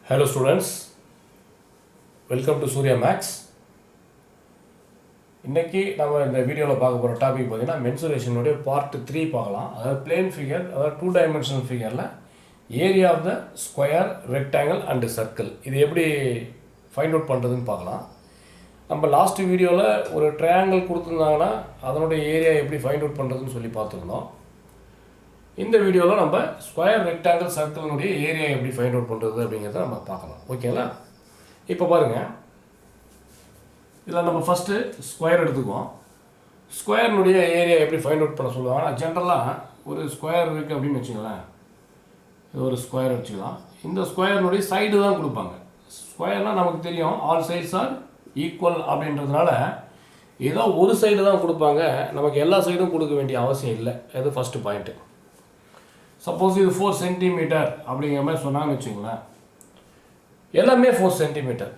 Hello students, welcome to Surya Max. இன்னைக்கு நம்ம இந்த வீடியோவில் பார்க்க போகிற டாபிக் பார்த்தீங்கன்னா மென்சுரேஷனுடைய பார்ட் 3 பார்க்கலாம். அதாவது பிளேன் ஃபிகர், அதாவது 2 டைமென்ஷனல் ஃபிகரில் area of the square, rectangle and circle இது எப்படி ஃபைண்ட் அவுட் பண்ணுறதுன்னு பார்க்கலாம். நம்ம லாஸ்ட் வீடியோவில் ஒரு ட்ரையாங்கிள் கொடுத்துருந்தாங்கன்னா அதனுடைய ஏரியா எப்படி ஃபைண்ட் அவுட் பண்ணுறதுன்னு சொல்லி பார்த்துருந்தோம். இந்த வீடியோவில் நம்ம ஸ்கொயர், ரெக்டாங்கிள், சர்க்கிளினுடைய ஏரியா எப்படி ஃபைண்ட் அவுட் பண்ணுறது அப்படிங்கிறத நம்ம பார்க்கலாம். ஓகேங்களா? இப்போ பாருங்கள், இதில் நம்ம ஃபஸ்ட்டு ஸ்கொயர் எடுத்துக்குவோம். ஸ்கொயர்னுடைய ஏரியா எப்படி ஃபைண்ட் அவுட் பண்ண சொல்லுவாங்க. ஜென்ரலாக ஒரு ஸ்கொயர் இருக்குது அப்படின்னு வச்சுக்கலாம். இது ஒரு ஸ்கொயர் வச்சுக்கலாம். இந்த ஸ்கொயர்னுடைய சைடு தான் கொடுப்பாங்க. ஸ்கொயர்னால் நமக்கு தெரியும் ஆல் சைட்ஸ் ஆர் ஈக்குவல் அப்படின்றதுனால ஏதோ ஒரு சைடு தான் கொடுப்பாங்க. நமக்கு எல்லா சைடும் கொடுக்க வேண்டிய அவசியம் இல்லை. அது ஃபஸ்ட்டு பாயிண்ட்டு. சப்போஸ் இது 4 சென்டிமீட்டர் அப்படிங்கிற மாதிரி சொன்னாங்கன்னு வச்சுங்களேன், எல்லாமே 4 சென்டிமீட்டர்.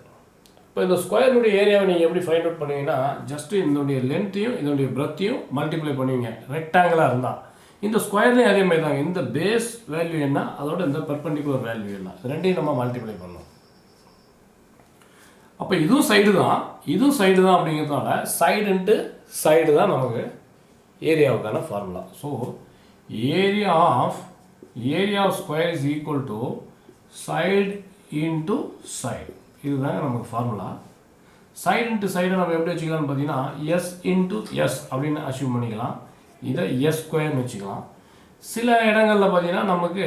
இப்போ இந்த ஸ்கொயருடைய ஏரியாவை நீங்கள் எப்படி ஃபைண்ட் அவுட் பண்ணுவீங்கன்னா, ஜஸ்ட்டு இதனுடைய லென்த்தையும் இதனுடைய பிரெத்தையும் மல்டிப்ளை பண்ணுவீங்க. ரெக்டாங்கிளாக இருந்தால் இந்த ஸ்கொயர்லேயும் அதே மாதிரி தாங்க. இந்த பேஸ் வேல்யூ என்ன, அதோட இந்த பெர்பெண்டிகுலர் வேல்யூ என்ன, ரெண்டையும் நம்ம மல்டிப்ளை பண்ணணும். அப்போ இதுவும் சைடு தான், இதுவும் சைடு தான் அப்படிங்கிறதுனால சைடு இன்ட்டு சைடு தான் நமக்கு ஏரியாவுக்கான formula. So area of square is equal to side into side. இதுதாங்க நமக்கு ஃபார்முலா. சைடு இன்ட்டு சைடை நம்ம எப்படி வச்சுக்கலாம்னு பார்த்தீங்கன்னா எஸ் இன்ட்டு எஸ் அப்படின்னு அசியூம் பண்ணிக்கலாம். இதை எஸ் ஸ்கொயர்னு வச்சுக்கலாம். சில இடங்களில் பார்த்தீங்கன்னா நமக்கு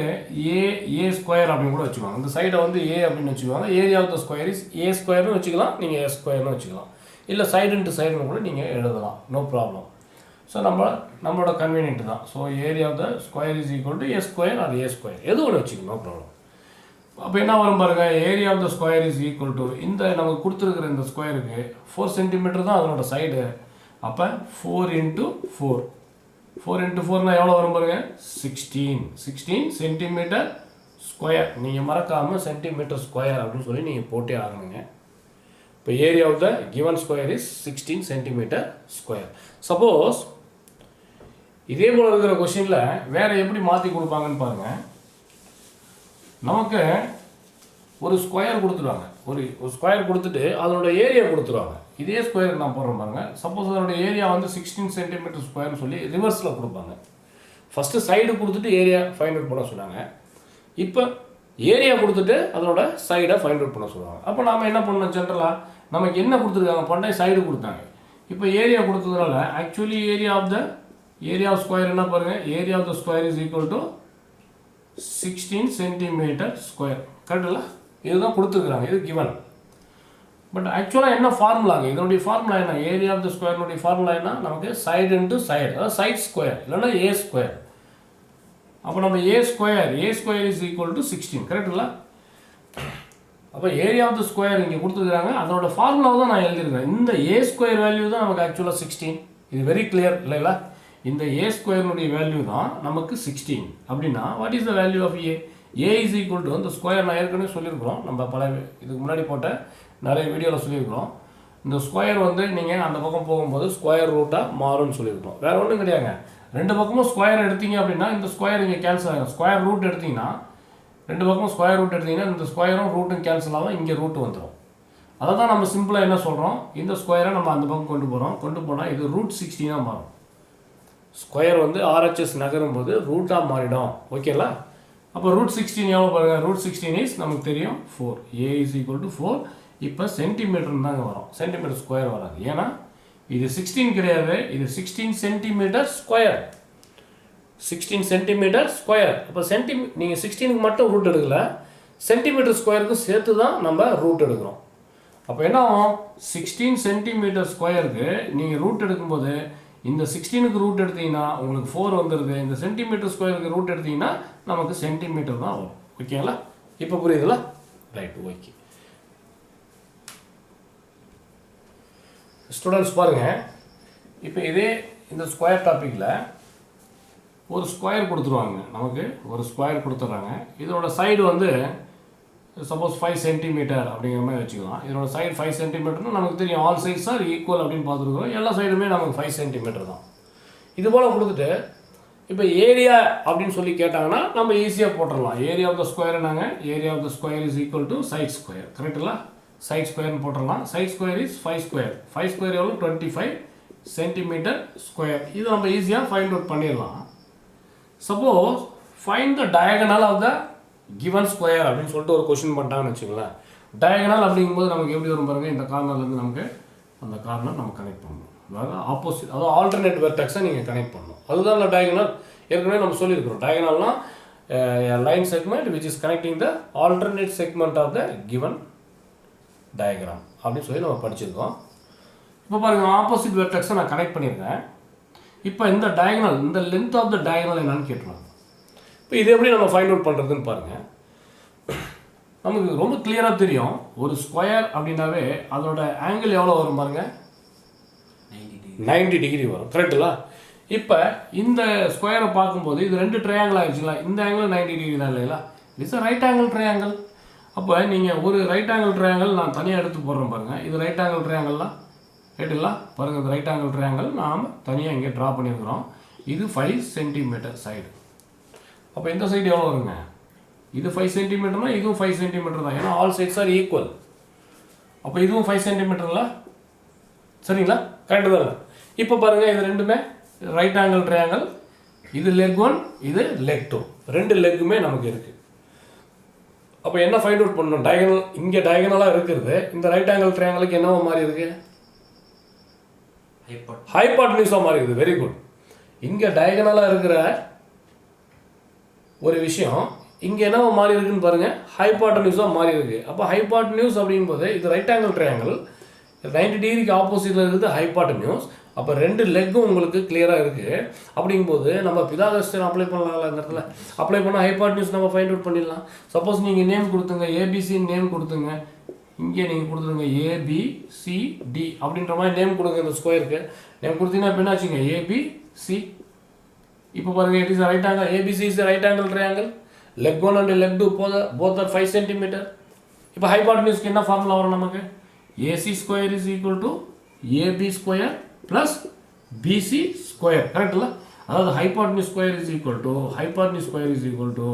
ஏ ஸ்கொயர் அப்படின்னு கூட வச்சுக்குவாங்க. இந்த சைடை வந்து ஏ அப்படின்னு வச்சுக்குவாங்க. Area of the square is a ஸ்கொயர்னு வச்சுக்கலாம், நீங்கள் எஸ் ஸ்கொயர்னு வச்சுக்கலாம். இல்லை சைடு இன்ட்டு சைடுன்னு கூட நீங்கள் எழுதலாம், நோ ப்ராப்ளம். ஸோ நம்மளோட கன்வீனியன்ட் தான். So area of the square is equal to a square or a square, எது ஒன்று வச்சுக்கணும், நோ ப்ராப்ளம். அப்போ என்ன வரும் பாருங்கள், area of the square is equal to இந்த நமக்கு கொடுத்துருக்குற இந்த ஸ்கொயருக்கு 4 சென்டிமீட்டர் தான் அதனோட சைடு. அப்போ 4 இன்ட்டு 4 எவ்வளோ வரும் பாருங்கள், 16 சென்டிமீட்டர் ஸ்கொயர். நீங்கள் மறக்காமல் சென்டிமீட்டர் ஸ்கொயர் அப்படின்னு சொல்லி நீங்கள் போட்டே ஆகணுங்க. இப்போ area of the given square is 16 centimetre square. Suppose இதே போல் இருக்கிற கொஷினில் வேறு எப்படி மாற்றி கொடுப்பாங்கன்னு பாருங்கள். நமக்கு ஒரு ஸ்கொயர் கொடுத்துருவாங்க, ஒரு ஸ்கொயர் கொடுத்துட்டு அதனோட ஏரியா கொடுத்துருவாங்க. இதே ஸ்கொயருக்கு நான் போடுறேன் பாருங்கள். சப்போஸ் அதனோட ஏரியா வந்து 16 சென்டிமீட்டர் ஸ்கொயர்னு சொல்லி ரிவர்ஸில் கொடுப்பாங்க. ஃபஸ்ட்டு சைடு கொடுத்துட்டு ஏரியா ஃபைண்ட் அவுட் பண்ண சொன்னாங்க. இப்போ ஏரியா கொடுத்துட்டு அதனோட சைடை ஃபைண்ட் அவுட் பண்ண சொல்லுவாங்க. அப்போ நாம் என்ன பண்ணோம், ஜென்ரலாக நமக்கு என்ன கொடுத்துருக்காங்க, பண்ண சைடு கொடுத்தாங்க. இப்போ ஏரியா கொடுத்ததுனால ஆக்சுவலி ஏரியா ஆஃப் ஸ்கொயர் என்ன பாருங்கள், area of the square is equal to 16 centimetre square. கரெக்டுங்களா? இதுதான் கொடுத்துருக்குறாங்க, இது கிவன். பட் ஆக்சுவலாக என்ன ஃபார்முலாங்க, இதனுடைய ஃபார்முலா என்ன, ஏரியா ஆஃப் த ஸ்கொயர்னுடைய ஃபார்முலா என்ன, நமக்கு சைடு இன்ட்டு சைடு, அதாவது சைட் ஸ்கொயர் இல்லைன்னா ஏ ஸ்கொயர். அப்போ நம்ம ஏ ஸ்கொயர் இஸ் ஈக்குவல் டு 16. கரெக்டுங்களா? அப்போ ஏரியா ஆஃப் த ஸ்கொயர் இங்கே கொடுத்துருக்குறாங்க, அதோட ஃபார்முலாவை தான் நான் எழுதியிருக்கேன். இந்த ஏ ஸ்கொயர் வேல்யூ தான் நமக்கு ஆக்சுவலாக 16. இது வெரி கிளியர் இல்லைங்களா? இந்த ஏ ஸ்கொயர்னுடைய வேல்யூ தான் நமக்கு 16. அப்படின்னா what is the value of a is equal to இந்த ஸ்கொயர். நான் ஏற்கனவே சொல்லியிருக்கிறோம், நம்ம பல இதுக்கு முன்னாடி போட்ட நிறைய வீடியோவில் சொல்லியிருக்கிறோம். இந்த ஸ்கொயர் வந்து நீங்கள் அந்த பக்கம் போகும்போது ஸ்கொயர் ரூட்டாக மாறும்னு சொல்லியிருக்கிறோம். வேறு ஒன்றும் கிடையாதுங்க. ரெண்டு பக்கமும் ஸ்கொயர் எடுத்தீங்க அப்படின்னா இந்த ஸ்கொயர் இங்கே கேன்சல் ஆகும். ஸ்கொயர் ரூட் எடுத்திங்கன்னா, ரெண்டு பக்கமும் ஸ்கொயர் ரூட் எடுத்திங்கன்னா இந்த ஸ்கொயரும் ரூட்டும் கேன்சல் ஆகும், இங்கே ரூட்டு வந்துடும். அதை தான் நம்ம சிம்பிளாக என்ன சொல்கிறோம், இந்த ஸ்கொயரை நம்ம அந்த பக்கம் கொண்டு போனால் இது ரூட் 16 மாறும். ஸ்கொயர் வந்து ஆர்ஹெச்எஸ் நகரும் போது ரூட்டாக மாறிடும். ஓகேங்களா? அப்போ ரூட் 16 எவ்வளோ பாருங்கள், ரூட் 16 இஸ் நமக்கு தெரியும் 4. ஏ இஸ் ஈக்குவல் டு 4. இப்போ சென்டிமீட்டர் தாங்க வரும், சென்டிமீட்டர் ஸ்கொயர் வராது. ஏன்னா இது 16 கிடையாது, இது 16 சென்டிமீட்டர் ஸ்கொயர். 16 centimetre square. அப்போ நீங்கள் 16க்கு மட்டும் ரூட் எடுக்கல, சென்டிமீட்டர் ஸ்கொயருக்கு சேர்த்து தான் நம்ம ரூட் எடுக்கிறோம். அப்போ என்ன ஆகும், 16 சென்டிமீட்டர் ஸ்கொயருக்கு நீங்கள் ரூட் எடுக்கும்போது இந்த 16க்கு ரூட் எடுத்தீங்கன்னா உங்களுக்கு 4 வந்துடுது. இந்த சென்டிமீட்டர் ஸ்கொயருக்கு ரூட் எடுத்தீங்கன்னா நமக்கு சென்டிமீட்டர் தான் வரும். ஓகேங்களா? இப்போ புரியுதுங்களா? Right, okay. ஸ்டூடெண்ட்ஸ் பாருங்கள், இப்போ இதே இந்த ஸ்கொயர் டாப்பிக்கில் ஒரு ஸ்கொயர் கொடுத்துருவாங்க. நமக்கு ஒரு ஸ்கொயர் கொடுத்துட்றாங்க. இதோட சைடு வந்து சப்போஸ் 5 சென்டிமீட்டர் அப்படிங்கிற மாதிரி வச்சுக்கலாம். இதோட சைடு 5 சென்டிமீட்டர்னு நமக்கு தெரியும். ஆல் சைட்ஸ் ஆர் ஈக்குவல் அப்படின்னு பார்த்துருக்கோம். எல்லா சைடுமே நமக்கு 5 சென்டிமீட்டர் தான். இது போல் கொடுத்துட்டு இப்போ ஏரியா அப்படின்னு சொல்லி கேட்டாங்கன்னா நம்ம ஈஸியாக போட்டுடலாம். ஏரியா ஆஃப் த ஸ்கொயர் என்னங்க, area of the square is equal to side square. கரெக்டுங்களா? சைட் ஸ்கொயர்னு போட்டுடலாம். Side square is 5 square. 5 square எவ்வளோ? 25 சென்டிமீட்டர் ஸ்கொயர். இது நம்ம ஈஸியாக ஃபைண்ட் அவுட் பண்ணிடலாம். Suppose find the diagonal of the given square அப்படின்னு சொல்லிட்டு ஒரு கொஸ்டின் பண்ணிட்டாங்கன்னு வச்சுங்களேன். டயகனல் அப்படிங்கும்போது நமக்கு எப்படி வரும் பாருங்கள், இந்த கார்னர்லேருந்து நமக்கு அந்த கார்னர் நம்ம கனெக்ட் பண்ணணும். அதாவது ஆப்போசிட், அதாவது ஆல்டர்னேட் வெர்டெக்ஸை நீங்கள் கனெக்ட் பண்ணணும். அதுதான் இல்லை டயகனல். ஏற்கனவே நம்ம சொல்லியிருக்கிறோம், டயகனல்னா line segment which is connecting the alternate segment of the given diagram அப்படின்னு சொல்லி நம்ம படிச்சிருக்கோம். இப்போ பாருங்கள், ஆப்போசிட் வெர்டெக்ஸை நான் கனெக்ட் பண்ணியிருக்கேன். இப்போ இந்த டயகனல், இந்த லென்த் ஆஃப் த டயகனல் என்னன்னு கேட்டுருவாங்க. இப்போ இது எப்படி நம்ம ஃபைண்ட் அவுட் பண்ணுறதுன்னு பாருங்கள். நமக்கு ரொம்ப கிளியராக தெரியும், ஒரு ஸ்கொயர் அப்படின்னாவே அதோட ஆங்கிள் எவ்வளோ வரும் பாருங்கள், 90 டிகிரி வரும். கரெக்டுங்களா? இப்போ இந்த ஸ்கொயரை பார்க்கும்போது இது 2 ட்ரையாங்கிள் ஆகிடுச்சுங்களா. இந்த ஆங்கிள் 90 டிகிரி தான் இல்லைங்களா. It's right angle triangle. அப்போ நீங்கள் ஒரு ரைட் ஆங்கிள் ட்ரையாங்கிள் நான் தனியாக எடுத்து போடுறேன் பாருங்கள். இது ரைட் ஆங்கிள் ட்ரையாங்கிள்லாம் கேட்டுங்களா. பாருங்கள், இந்த ரைட் ஆங்கிள் ட்ரையாங்கிள் நாம் தனியாக இங்கே ட்ரா பண்ணியிருக்கிறோம். இது 5 சென்டிமீட்டர் சைடு. அப்போ இந்த சைடு எவ்வளோ வருங்க, இது 5 சென்டிமீட்டர்னா இதுவும் 5 சென்டிமீட்டர் தான். ஏன்னா ஆல் சைட்ஸ் ஆர் ஈக்குவல். அப்போ இதுவும் 5 சென்டிமீட்டர்ல, சரிங்களா? கரெக்டு தான். இப்போ பாருங்கள், இது ரெண்டுமே ரைட் ஆங்கிள் ட்ரையாங்கிள். இது லெக் 1, இது லெக் 2, 2 லெக்குமே நமக்கு இருக்குது. அப்போ என்ன ஃபைண்ட் அவுட் பண்ணணும், டயகனல் இங்கே டயகனலாக இருக்கிறது இந்த ரைட் ஆங்கிள் ட்ரையாங்கிளுக்கு என்னவோ மாதிரி இருக்குது, ஹைபாட்னியூஸாக மாறி இருக்குது. Very good. இங்கே டயகனலாக இருக்கிற ஒரு விஷயம் இங்கே என்னவோ மாறி இருக்குன்னு பாருங்கள், ஹைபாட்னியூஸாக மாறி இருக்குது. அப்போ ஹைபாட்னியூஸ் அப்படிங்கும்போது இது ரைட் ஆங்கிள் ட்ரையாங்கிள், 90 டிகிரிக்கு ஆப்போசிட்டில் இருக்குது ஹைபாட்னியூஸ். அப்போ 2 லெக்கும் உங்களுக்கு கிளியராக இருக்குது. அப்படிங்கும்போது நம்ம பிதாகரஸ் அப்ளை பண்ணலாம்ல, இந்த இடத்துல அப்ளை பண்ணால் ஹைபாட்னியூஸ் நம்ம ஃபைண்ட் அவுட் பண்ணிடலாம். சப்போஸ் நீங்கள் நேம் கொடுத்துங்க, ஏபிசின்னு நேம் கொடுத்துங்க, இங்கே நீங்கள் கொடுத்துருங்க ஏபிசிடி அப்படின்ற மாதிரி நேம் கொடுங்க. இந்த ஸ்கொயருக்கு நேம் கொடுத்தீங்கன்னா இப்போ என்ன ஆச்சுங்க, ஏபிசி. இப்போ பாருங்கள், it is right angle, ABC is right angle triangle. Leg 1 and leg 2 both are 5 centimetre. இப்போ ஹைபாட்னியூஸ்க்கு என்ன ஃபார்முலா வரும் நமக்கு, AC square is equal to AB square plus BC square. கரெக்டுங்களா? அதாவது hypotenuse square is equal to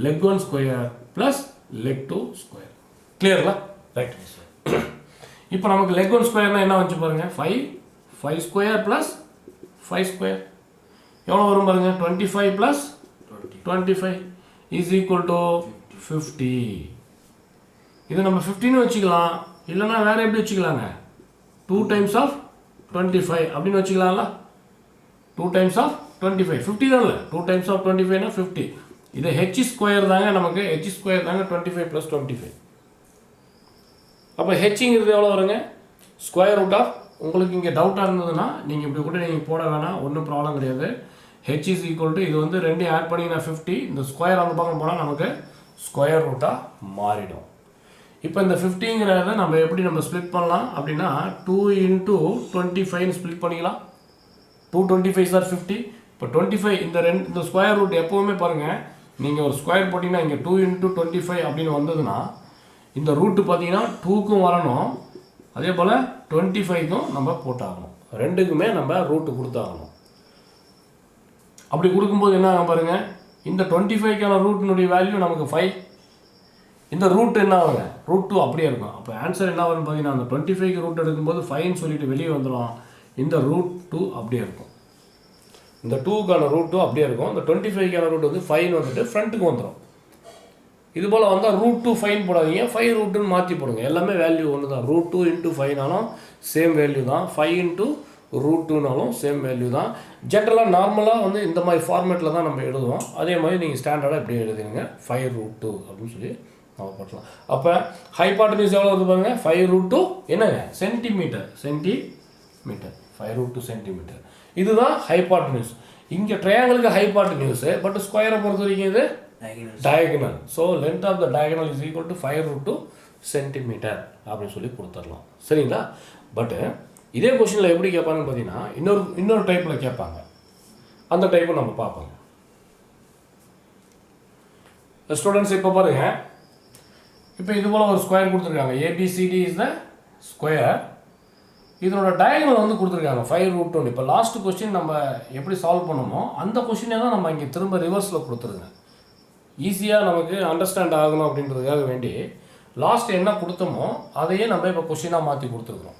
leg 1 square plus leg 2 square. கிளியர்ங்களா? Right. இப்போ நமக்கு லெக் 1 ஸ்கொயர்னா என்ன வந்துச்சு பாருங்கள், 5 ஸ்கொயர் ப்ளஸ் 5 ஸ்கொயர் எவ்வளோ வரும் பாருங்கள், 25 ப்ளஸ் 25 இஸ் ஈக்குவல் டு 50. இது நம்ம 15 வச்சுக்கலாம், இல்லைனா வேறு எப்படி வச்சுக்கலாங்க, 2 டைம்ஸ் ஆஃப் 25 அப்படின்னு வச்சுக்கலாம்ல. 2 டைம்ஸ் ஆஃப் 25 50 தான் இல்லை, 2 டைம்ஸ் ஆஃப் 25னா 50. இது ஹெச் ஸ்கொயர் தாங்க, நமக்கு ஹெச் ஸ்கொயர் தாங்க 25 ப்ளஸ் 25. அப்போ ஹெச்ங்கிறது எவ்வளோ வருங்க, ஸ்கொயர் ரூட் ஆஃப். உங்களுக்கு இங்கே டவுட்டாக இருந்ததுன்னா நீங்கள் இப்படி கூட நீங்கள் போட வேணாம், ஒன்றும் ப்ராப்ளம் கிடையாது. ஹெச் இஸ் ஈக்குவல் டு, இது வந்து 2 ஆட் பண்ணிங்கன்னா 50, இந்த ஸ்கொயர் அந்த பக்கம் போனால் நமக்கு ஸ்கொயர் ரூட்டாக மாறிடும். இப்போ இந்த 50ங்கிறத நம்ம எப்படி நம்ம ஸ்ப்ளிட் பண்ணலாம் அப்படின்னா 2 × 25 ஸ்ப்ளிட் பண்ணிக்கலாம். 2 25s are 50. இப்போ 25 இந்த ஸ்கொயர் ரூட் எப்போவுமே பாருங்கள், நீங்கள் ஒரு ஸ்கொயர் போட்டிங்கன்னா இங்கே 2 × 25 அப்படின்னு வந்ததுன்னா இந்த ரூட்டு பார்த்தீங்கன்னா 2க்கும் வரணும், அதே போல் 25க்கும் நம்ம போட்டாகணும், 2க்குமே நம்ம ரூட்டு கொடுத்தாகணும். அப்படி கொடுக்கும்போது என்ன ஆகும் பாருங்கள், இந்த 25க்கான ரூட்டினுடைய வேல்யூ நமக்கு 5, இந்த ரூட் என்ன ஆகுங்க, ரூட் 2 அப்படியே இருக்கும். அப்போ ஆன்சர் என்ன வரும்னு பார்த்தீங்கன்னா அந்த 25க்கு ரூட் எடுக்கும்போது 5ன்னு சொல்லிட்டு வெளியே வந்துடும், இந்த ரூட் 2 அப்படியே இருக்கும். இந்த 2க்கான ரூட் 2 அப்படியே இருக்கும், இந்த 25க்கான ரூட் வந்து 5 வந்துட்டு ஃப்ரண்ட்டுக்கு வந்துடும். இது போல் வந்தால் ரூட் 2 5 போடாதீங்க, 5 ரூட்டுன்னு மாற்றி போடுங்க. எல்லாமே வேல்யூ ஒன்று தான். ரூட் 2 × 5னாலும் சேம் வேல்யூ தான், 5 × ரூட் 2னாலும் சேம் வேல்யூ தான். ஜென்ரலாக நார்மலாக வந்து இந்த மாதிரி ஃபார்மேட்டில் தான் நம்ம எழுதுவோம். அதே மாதிரி நீங்கள் ஸ்டாண்டர்டாக இப்படி எழுதுங்க, 5 ரூட் 2 அப்படின்னு சொல்லி நம்ம போட்டலாம். அப்போ ஹைபாட்டனியூஸ் எவ்வளோ வருது பாருங்கள், 5 ரூட் 2 என்னங்க, சென்டிமீட்டர். 5 root 2 centimetre. இதுதான் ஹைபாட்டனியூஸ். இங்கே ட்ரையாங்கிளுக்கு ஹைபாட்டனியூஸு, பட் ஸ்கொயரை பொறுத்த வரைக்கும் இது diagonal. So length of the diagonal is equal to 5 root 2 centimetre அப்படின்னு சொல்லி கொடுத்துடலாம். சரிங்களா? பட்டு இதே கொஸ்டினில் எப்படி கேட்பாங்கன்னு பார்த்தீங்கன்னா இன்னொரு டைப்பில் கேட்பாங்க. அந்த டைப்பும் நம்ம பார்ப்போங்க. ஸ்டூடெண்ட்ஸ் இப்போ பாருங்க, இப்போ இது போல் ஒரு ஸ்கொயர் கொடுத்துருக்காங்க. ஏபிசிடி இஸ் த ஸ்கொயர் இதனோட டயகனல் வந்து கொடுத்துருக்காங்க 5√2. இப்போ லாஸ்ட் கொஸ்டின் நம்ம எப்படி சால்வ் பண்ணணுமோ அந்த கொஸ்டினே தான் நம்ம இங்கே திரும்ப ரிவர்ஸில் கொடுத்துருங்க. ஈஸியாக நமக்கு அண்டர்ஸ்டாண்ட் ஆகணும் அப்படின்றதுக்காக வேண்டி லாஸ்ட் என்ன கொடுத்தோமோ அதையே நம்ம இப்போ கொஸ்டினாக மாற்றி கொடுத்துருக்குறோம்.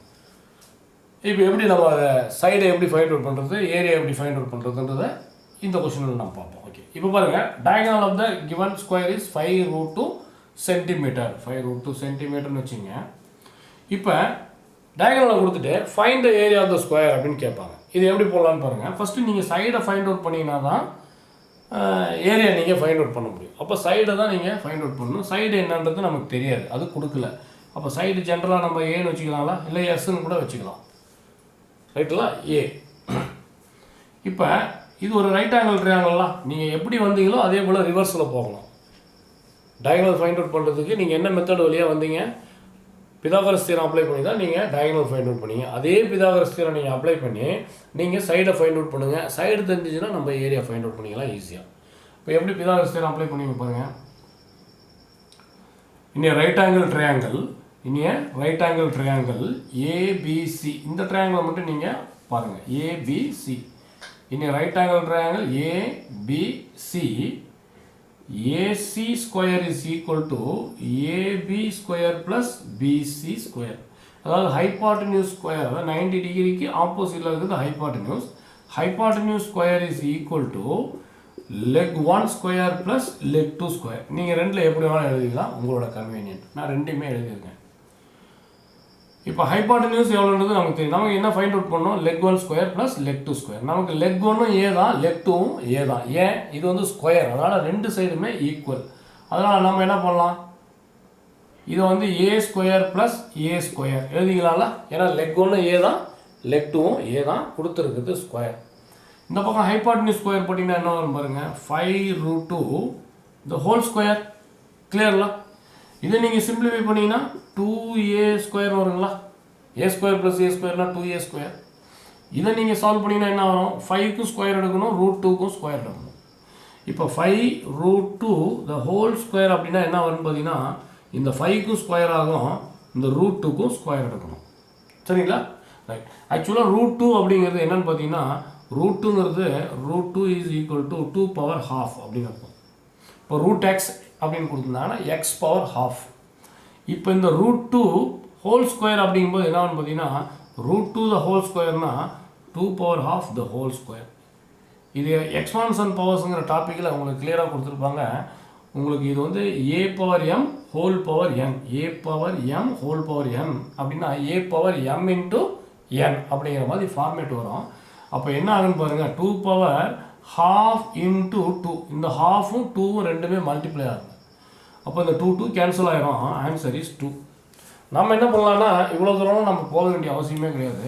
இப்போ எப்படி நம்ம அதை சைடை எப்படி ஃபைண்ட் அவுட் பண்ணுறது, ஏரியா எப்படி ஃபைண்ட் அவுட் பண்ணுறதுன்றதை இந்த கொஸ்டினில் நம்ம பார்ப்போம். ஓகே, இப்போ பாருங்கள், diagonal of the given square is 5√2 centimetre. 5√2 சென்டிமீட்டர்னு வச்சுங்க. இப்போ டயகனலில் கொடுத்துட்டு find the area of the square அப்படின்னு கேட்பாங்க. இது எப்படி போடலான்னு பாருங்கள். ஃபஸ்ட்டு நீங்கள் சைடை ஃபைண்ட் அவுட் பண்ணிங்கன்னா தான் ஏரியா நீங்கள் ஃபைண்ட் அவுட் பண்ண முடியும். அப்போ சைடை தான் நீங்கள் ஃபைண்ட் அவுட் பண்ணணும். சைடு என்னன்றது நமக்கு தெரியாது, அது கொடுக்கல. அப்போ சைடு ஜென்ரலாக நம்ம ஏன்னு வச்சுக்கலாங்களா, இல்லை எஸ்ன்னு கூட வச்சுக்கலாம். ரைட்டுங்களா, ஏ. இப்போ இது ஒரு ரைட் ஆங்கிள் ட்ரையாங்கிள்லாம் நீங்கள் எப்படி வந்தீங்களோ அதே போல் ரிவர்ஸில் போகணும். டயகனல் ஃபைண்ட் அவுட் பண்ணுறதுக்கு நீங்கள் என்ன மெத்தட் வழியாக வந்தீங்க, பிதாகரஸ் தியரம் அப்ளை பண்ணி தான் நீங்கள் டயகனல் ஃபைண்ட் அவுட் பண்ணீங்க. அதே பிதாகரஸ் தியரம் நீங்கள் அப்ளை பண்ணி நீங்கள் சைடை ஃபைண்ட் அவுட் பண்ணுங்கள். சைடு தெரிஞ்சிச்சுன்னா நம்ம ஏரியா ஃபைண்ட் அவுட் பண்ணிக்கலாம் ஈஸியாக. இப்போ எப்படி பிதாகரஸ் தியரம் அப்ளை பண்ணி பாருங்கள். இனி ரைட் ஆங்கிள் ட்ரையாங்கிள், ஏபிசி, இந்த ட்ரையாங்கிளை மட்டும் நீங்கள் பாருங்கள், ஏபிசி. இனி right angle triangle ABC, AC square is equal to AB square plus BC square. அதாவது ஹைபாட்டன்யூஸ் ஸ்கொயர், அதாவது 90 டிகிரிக்கு ஆப்போசிட்டில் இருக்குது hypotenuse. Hypotenuse square is equal to leg 1 square plus leg 2 square. நீங்கள் ரெண்டில் எப்படி வேணாலும் எழுதிக்கலாம், உங்களோட கன்வீனியன்ட். நான் ரெண்டுமே எழுதியிருக்கேன். இப்போ ஹைபாட்டன்யூஸ் எவ்வளோன்றது நமக்கு தெரியும். நமக்கு என்ன ஃபைண்ட் அவுட் பண்ணோம், leg 1 square plus leg 2 square. நமக்கு லெக் 1ம் ஏ தான், லெக் 2ம் ஏ தான். ஏன், இது வந்து ஸ்கொயர், அதனால் ரெண்டு சைடுமே ஈக்குவல். அதனால் நம்ம என்ன பண்ணலாம், இதை வந்து ஏ ஸ்கொயர் ப்ளஸ் ஏ ஸ்கொயர் எழுதிக்கலாம்ல. ஏன்னா லெக் 1 ஏ தான், லெக் 2ம் ஏ தான், கொடுத்துருக்குது ஸ்கொயர். இந்த பக்கம் ஹைபாட்டன்யூஸ் ஸ்கொயர் போட்டிங்கன்னா என்ன வரும் பாருங்கள், 5√2 த ஹோல் ஸ்கொயர். கிளியர்லாம். இதை நீங்கள் சிம்பிளிஃபை பண்ணிங்கன்னா 2a ஸ்கொயர் வருங்களா. ஏ square plus A ஸ்கொயர்னா 2a square. இதை நீங்கள் சால்வ் பண்ணிங்கன்னா என்ன வரும், 5க்கும் ஸ்கொயர் எடுக்கணும், √2க்கும் ஸ்கொயர் எடுக்கணும். இப்போ 5√2 த ஹோல் ஸ்கொயர் அப்படின்னா என்ன வரும்னு பார்த்தீங்கன்னா, இந்த 5க்கும் ஸ்கொயர் ஆகும், இந்த √2க்கும் ஸ்கொயர் எடுக்கணும். சரிங்களா, ரைட். ஆக்சுவலாக √2 அப்படிங்கிறது என்னன்னு பார்த்தீங்கன்னா, √2ங்கிறது √2 இஸ் ஈக்குவல் டு 2 பவர் ½ அப்படின்னு இருக்கும். இப்போ √x அப்படின்னு கொடுத்துருந்தாங்கன்னா x பவர் ½. இப்போ இந்த √2 ஹோல் ஸ்கொயர் அப்படிங்கும்போது என்ன பார்த்தீங்கன்னா, √2 த ஹோல் ஸ்கொயர்னா 2 பவர் ½ த ஹோல் ஸ்கொயர். இது எக்ஸ்பான்ஷன் பவர்ஸுங்கிற டாப்பிக்கில் உங்களுக்கு கிளியராக கொடுத்துருப்பாங்க. உங்களுக்கு இது வந்து a power m whole power n, a power m whole power n அப்படின்னா a power m into n அப்படிங்கிற மாதிரி ஃபார்மேட் வரும். அப்போ என்ன ஆகுன்னு பாருங்கள், 2 பவர் ½ இன்ட்டு 2, இந்த ½ 2 ரெண்டுமே மல்டிப்ளை ஆகும். அப்போ இந்த 2 கேன்சல் ஆகிரும். Answer is 2. நம்ம என்ன பண்ணலாம்னா, இவ்வளோ தூரம் நம்ம போக வேண்டிய அவசியமே கிடையாது.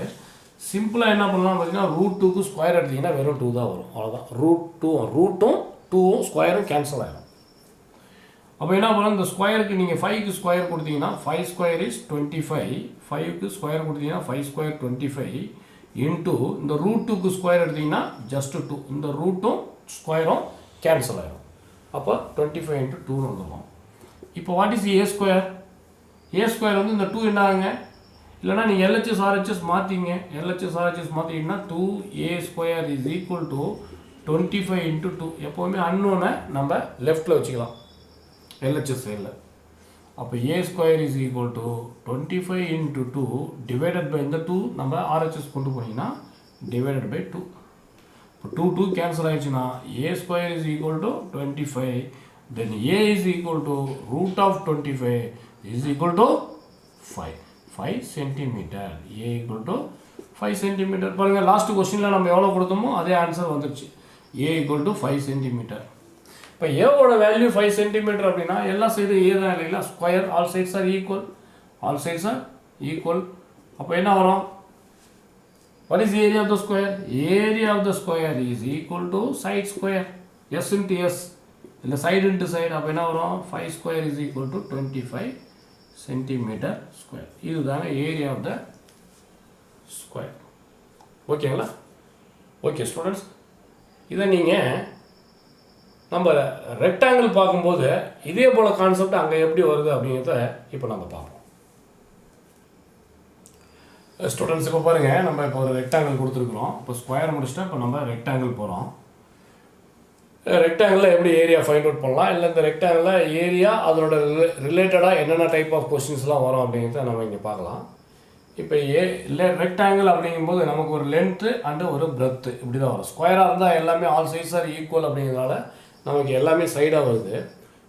சிம்பிளாக என்ன பண்ணலாம் பார்த்தீங்கன்னா, √2க்கு ஸ்கொயர் எடுத்திங்கன்னா வெறும் 2 தான் வரும், அவ்வளோதான். √2ம் 2ம் ஸ்கொயரும் கேன்சல் ஆகிடும். அப்போ என்ன பண்ணலாம், இந்த ஸ்கொயருக்கு நீங்கள் 5க்கு ஸ்கொயர் கொடுத்தீங்கன்னா 5 ஸ்கொயர் இஸ் 25, 5க்கு ஸ்கொயர் கொடுத்தீங்கன்னா 5 ஸ்கொயர் 25 இன்ட்டு இந்த √2க்கு ஸ்கொயர் எடுத்திங்கன்னா ஜஸ்ட் 2, இந்த ரூட்டும் ஸ்கொயரும் கேன்சல் ஆகிடும். அப்போ 25 இன்ட்டு 2ன்னு வந்துடும். இப்போ what is a square, a square வந்து இந்த 2 என்ன ஆகுங்க, இல்லைனா நீங்கள் எல்ஹெச்எஸ் ஆர்ஹெச்எஸ் மாற்றிங்க. எல்ஹெச்எஸ் ஆர்ஹெச்எஸ் மாற்றிங்கன்னா 2a square is equal to 25 into 2. எப்போவுமே அன்னோனை நம்ம லெஃப்டில் வச்சுக்கலாம் எல்ஹெச்எஸ் சைடில். அப்போ a square is equal to 25 into 2 divided by இந்த 2 நம்ம ஆர்ஹெச்எஸ் கொண்டு போனீங்கன்னா டிவைடட் பை 2. இப்போ 2 கேன்சல் ஆகிடுச்சுன்னா a square is equal to 25, then a is equal to √25 is equal to 5 centimetre. A equal to 5 centimetre. பாருங்கள், last கொஸ்டினில் நம்ம எவ்வளோ கொடுத்தோமோ அதே ஆன்சர் வந்துடுச்சு. A equal to 5 centimetre. இப்போ ஏவோட வேல்யூ 5 சென்டிமீட்டர் அப்படின்னா எல்லா சைடும் ஏ தான் இல்லைங்களா, square, all sides are equal, all sides are equal. அப்போ என்ன வரும், what is the area of the square? Area of the square is equal to side square, s into s, இல்லை side into side. அப்போ என்ன வரும், 5 square is equal to 25 centimetre square. இதுதாங்க area of the square. ஓகேங்களா, okay students. இதை நீங்கள் நம்ம rectangle பார்க்கும்போது இதே போல் கான்செப்ட் அங்கே எப்படி வருது அப்படிங்கிறத இப்போ நம்ம பார்ப்போம். ஸ்டூடெண்ட்ஸ் இப்போ பாருங்கள், நம்ம இப்போ ஒரு ரெக்டாங்கிள் கொடுத்துருக்குறோம். இப்போ ஸ்கொயர் முடிச்சுட்டா இப்போ நம்ம ரெக்டாங்கிள் போகிறோம். ரெக்டாங்கிளில் எப்படி ஏரியா ஃபைண்ட் அவுட் பண்ணலாம், இல்லை இந்த ரெக்டாங்கிளில் ஏரியா அதோட ரிலேட்டடாக என்னென்ன டைப் ஆஃப் கொஸ்டின்ஸ்லாம் வரும் அப்படிங்கிறத நம்ம இங்கே பார்க்கலாம். இப்போ ரெக்டாங்கிள் அப்படிங்கும்போது நமக்கு ஒரு லென்த்து அண்டு ஒரு பிரெத்து இப்படி தான் வரும். ஸ்கொயராக இருந்தால் எல்லாமே ஆல் சைட்ஸ் ஆர் ஈக்குவல் அப்படிங்கிறதுனால நமக்கு எல்லாமே சைடாக வருது.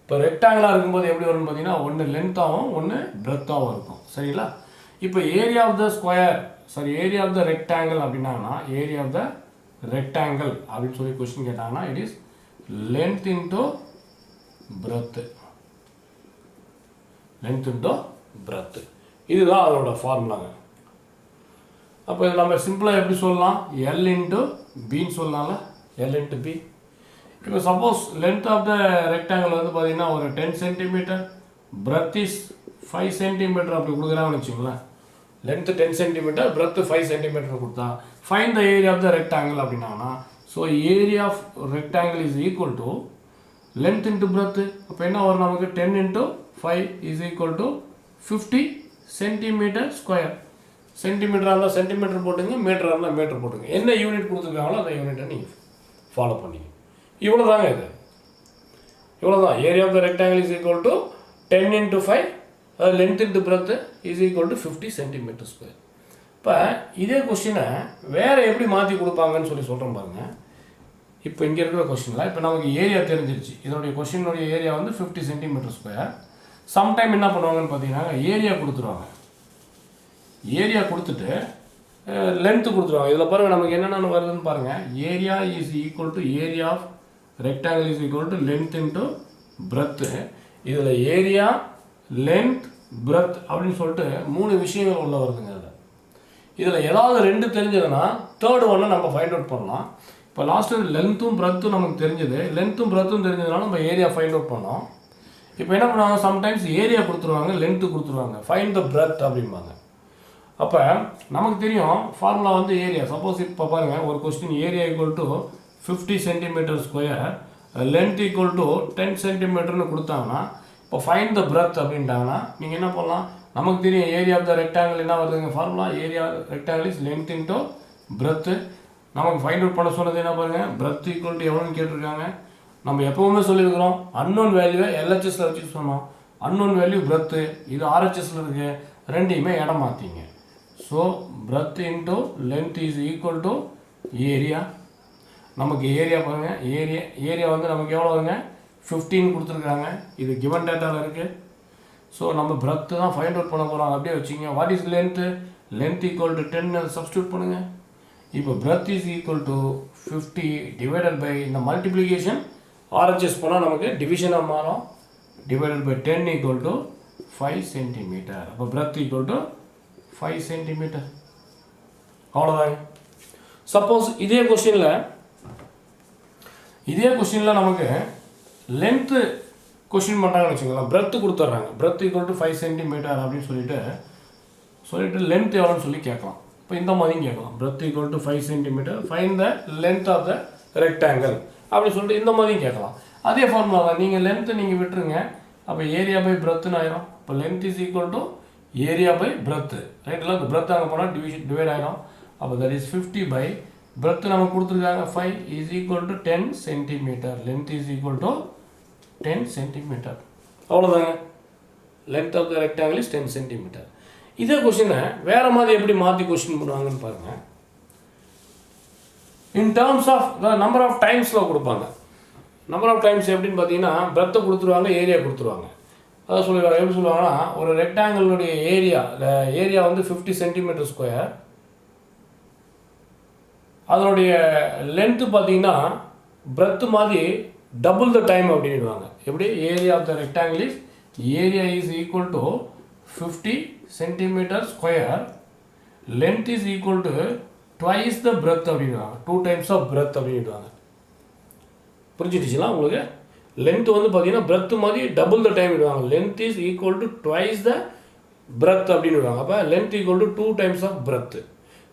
இப்போ ரெக்டாங்கிளாக இருக்கும்போது எப்படி வரும்னு பார்த்தீங்கன்னா ஒன்று லென்த்தாகவும் ஒன்று பிரெத்தாகவும் இருக்கும். சரிங்களா? இப்போ area of the square area of the rectangle அப்படின்னாங்கன்னா ஏரியா ஆஃப் த ரெக்டாங்கிள் அப்படின்னு சொல்லி கொஸ்டின் கேட்டாங்கன்னா it is length into breadth. length into breadth. இதுதான் அதோட ஃபார்முலாங்க. அப்போ இது நம்ம சிம்பிளாக எப்படி சொல்லலாம், L into Bன்னு சொல்லலாம்ல, L into B. இப்போ suppose length of the rectangle வந்து பார்த்தீங்கன்னா ஒரு 10 சென்டிமீட்டர், breadth is 5 சென்டிமீட்டர் அப்படி கொடுக்குறாங்கன்னு வச்சுங்களேன். லென்த்து 10 சென்டிமீட்டர், breadth 5 சென்டிமீட்டர் கொடுத்தா find the area of the rectangle அப்படின்னாங்கன்னா so area of rectangle is equal to length into breadth. அப்போ என்ன வரும் நமக்கு 10 into 5 is equal to 50 centimetre square. சென்டிமீட்டராக இருந்தால் சென்டிமீட்டர் போட்டுங்க, மீட்டராக இருந்தால் மீட்டர் போட்டுங்க. என்ன யூனிட் கொடுத்துருக்காங்களோ அந்த யூனிட்டை நீங்கள் ஃபாலோ பண்ணிங்க. இவ்வளோ தாங்க இது, இவ்வளோ தான். Area of the rectangle is equal to 10 into 5 length into breadth is equal to 50 centimetre square. இப்போ இதே கொஸ்டினை வேறு எப்படி மாற்றி கொடுப்பாங்கன்னு சொல்லி சொல்கிறோம் பாருங்கள். இப்போ இங்கே இருக்கிற கொஸ்டினில் இப்போ நமக்கு ஏரியா தெரிஞ்சிருச்சு. இதனுடைய கொஸ்டினுடைய ஏரியா வந்து 50 சென்டிமீட்டர் ஸ்கொயர். சம்டைம் என்ன பண்ணுவாங்கன்னு பார்த்தீங்கன்னா ஏரியா கொடுத்துருவாங்க. ஏரியா கொடுத்துட்டு லென்த்து கொடுத்துருவாங்க. இதில் பாருங்கள் நமக்கு என்னென்ன வருதுன்னு பாருங்கள். Area is equal to area of rectangle is equal to length into breadth. இதில் ஏரியா, லென்த், பிரெத் அப்படின்னு சொல்லிட்டு 3 விஷயங்கள் உள்ள வருதுங்க. இதில் ஏதாவது 2 தெரிஞ்சதுன்னா தேர்டு ஒன்றை நம்ம ஃபைண்ட் அவுட் பண்ணலாம். இப்போ லாஸ்ட்டு லென்த்தும் பிரெத்தும் நமக்கு தெரிஞ்சது, லென்த்தும் பிரெத்தும் தெரிஞ்சதுனால நம்ம ஏரியா ஃபைண்ட் அவுட் பண்ணோம். இப்போ என்ன பண்ணுவாங்க, சம்டைம்ஸ் ஏரியா கொடுத்துருவாங்க, லென்த்து கொடுத்துருவாங்க, ஃபைண்ட் த பிரெத் அப்படிம்பாங்க. அப்போ நமக்கு தெரியும் ஃபார்முலா வந்து ஏரியா. சப்போஸ் இப்போ பாருங்கள் ஒரு question area equal to 50 centimetre square, length equal to 10 சென்டிமீட்டர்னு கொடுத்தாங்கன்னா இப்போ ஃபைண்ட் த பிரெத் அப்படின்ட்டாங்கன்னா நீங்கள் என்ன பண்ணலாம், நமக்கு தெரியும் ஏரியா ஆஃப் த ரெக்டாங்கிள் என்ன வருதுங்க formula, area rectangle is length into breadth. நமக்கு ஃபைண்ட் அவுட் பண்ண சொன்னது என்ன பாருங்கள், பிரெத் ஈக்குவல் டு எவ்வளோன்னு கேட்டிருக்காங்க. நம்ம எப்போவுமே சொல்லியிருக்கிறோம் அன்னோன் வேல்யூவை எல்ஹெச்எஸில் வச்சு சொன்னோம். அன்னோன் வேல்யூ பிரெத்து, இது ஆர்ஹெச்எஸில் இருக்குது, ரெண்டையுமே இடம் மாற்றிங்க. So breadth into length is equal to area. நமக்கு ஏரியா பாருங்கள், ஏரியா வந்து நமக்கு எவ்வளோ வருங்க 15 கொடுத்துருக்காங்க. இது கிவன் டேட்டாவில் இருக்குது. ஸோ நம்ம பிரெத்து தான் ஃபைண்ட் அவுட் பண்ண போகிறோம். அப்படியே வச்சுங்க. What is length, length equal to 10 substitute பண்ணுங்கள். இப்போ breadth is equal to 50 divided by இந்த மல்டிப்ளிகேஷன் ஆர்ஹெச்எஸ் போனால் நமக்கு டிவிஷனாக மாறும். Divided by 10 equal to 5 centimetre. அப்போ பிரெத் ஈக்குவல் டு 5 சென்டிமீட்டர். அவ்வளோதாங்க. சப்போஸ் இதே கொஸ்டினில் நமக்கு லென்த்து கொஸ்டின் பண்ணுறாங்கன்னு வச்சுக்கலாம், பிரெத்து கொடுத்துட்றாங்க. பிரெத் ஈக்குவல் டு 5 சென்டிமீட்டர் அப்படின்னு சொல்லிட்டு லென்த் எவ்வளோன்னு சொல்லி கேட்கலாம். இப்போ இந்த மாதிரியும் கேட்கலாம். Breadth equal to 5 centimetre, find the length of the rectangle அப்படின்னு சொல்லிட்டு இந்த மாதிரியும் கேட்கலாம். அதே ஃபார்முலா தான். நீங்கள் லென்த்து நீங்கள் விட்டுருங்க, அப்போ ஏரியா பை பிரெத்துன்னு ஆயிரும். இப்போ length is equal to area by breadth, ரைட்டில் இந்த பிரெத் அங்கே போனால் டிவைட் ஆகிடும். அப்போ தட் இஸ் 50 பை பிரெத்து நமக்கு கொடுத்துருக்காங்க 5 is equal to 10 centimetre. Length is equal to 10 centimetre. அவ்வளோதாங்க. Length of the rectangle is 10 centimetre. இதே கொஸ்டினை வேறு மாதிரி எப்படி மாற்றி கொஸ்டின் பண்ணுவாங்கன்னு பாருங்கள். In terms of the number of டைம்ஸில் கொடுப்பாங்க. நம்பர் ஆஃப் டைம்ஸ் எப்படின்னு பார்த்தீங்கன்னா பிரெத்தை கொடுத்துருவாங்க, ஏரியா கொடுத்துருவாங்க. அதான் சொல்லுவாங்க. எப்படி சொல்லுவாங்கன்னா ஒரு ரெக்டாங்கிளுடைய ஏரியா வந்து 50 சென்டிமீட்டர் ஸ்கொயர், அதனுடைய லென்த்து பார்த்தீங்கன்னா பிரெத்து மாதிரி டபுள் த டைம் அப்படின்வாங்க. எப்படி area of the rectangle is area is equal to 50 centimetre square, length is equal to twice the breadth அப்படின்வாங்க. 2 டைம்ஸ் ஆஃப் பிரெத் அப்படின்வாங்க. புரிஞ்சிடுச்சுங்களா உங்களுக்கு? லென்த் வந்து பார்த்தீங்கன்னா பிரெத் மாதிரி டபுள் த டைம் விடுவாங்க. Length is equal to twice the breadth அப்படின்னு விடுவாங்க. அப்போ length equal to 2 times of breadth,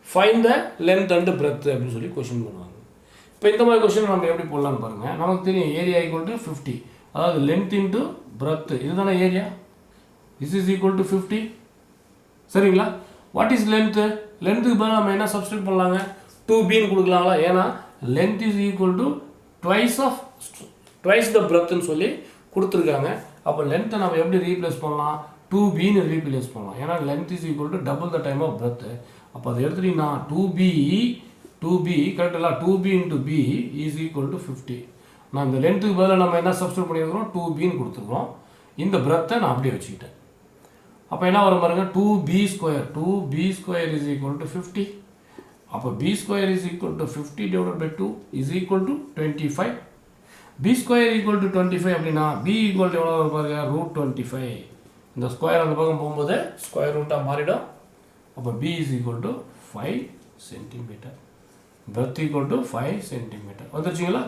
find the length and breadth அப்படின்னு சொல்லி கொஸ்டின் பண்ணுவாங்க. இப்போ இந்த மாதிரி கொஸ்டின் நம்ம எப்படி போடலான்னு பாருங்கள். நமக்கு தெரியும் ஏரியா ஈக்குவல் டு 50, அதாவது லென்த் இன்ட்டு பிரெத், இதுதானே area. This is equal to 50. சரிங்களா? What is length? லென்த்துக்கு பதிலாக நம்ம என்ன சப்ஸ்டியூட் பண்ணலாங்க? 2bன்னு கொடுக்கலாங்களா? ஏன்னா length is equal to twice the பிரெத்துன்னு சொல்லி கொடுத்துருக்காங்க. அப்போ லென்த்தை நம்ம எப்படி ரீப்ளேஸ் பண்ணலாம்? 2bன்னு ரீப்ளேஸ் பண்ணலாம். ஏன்னா length is equal to double the time of breadth. அப்போ அதை எடுத்துட்டீங்கன்னா 2b கரெக்டுங்களா? 2b into b is equal to 50. நான் இந்த லென்த்துக்கு பதிலாக நம்ம என்ன சப்ஸ்டியூட் பண்ணியிருக்கிறோம்? 2bன்னு கொடுத்துருக்கோம். இந்த பிரெத்தை நான் அப்படியே வச்சுக்கிட்டேன். அப்போ என்ன வரும் பாருங்க? 2b square is equal to 50. அப்போ b square is equal to 50 divided by 2 is equal to 25. b square equal to 25 அப்படின்னா b ஈக்குவல் டு எவ்வளோ வரும் பாருங்க? √25. இந்த ஸ்கொயர் அந்த பக்கம் போகும்போது ஸ்கொயர் ரூட்டாக மாறிடும். அப்போ b is equal to 5 centimetre. Breadth equal to 5 centimetre. வந்துருச்சிங்களா?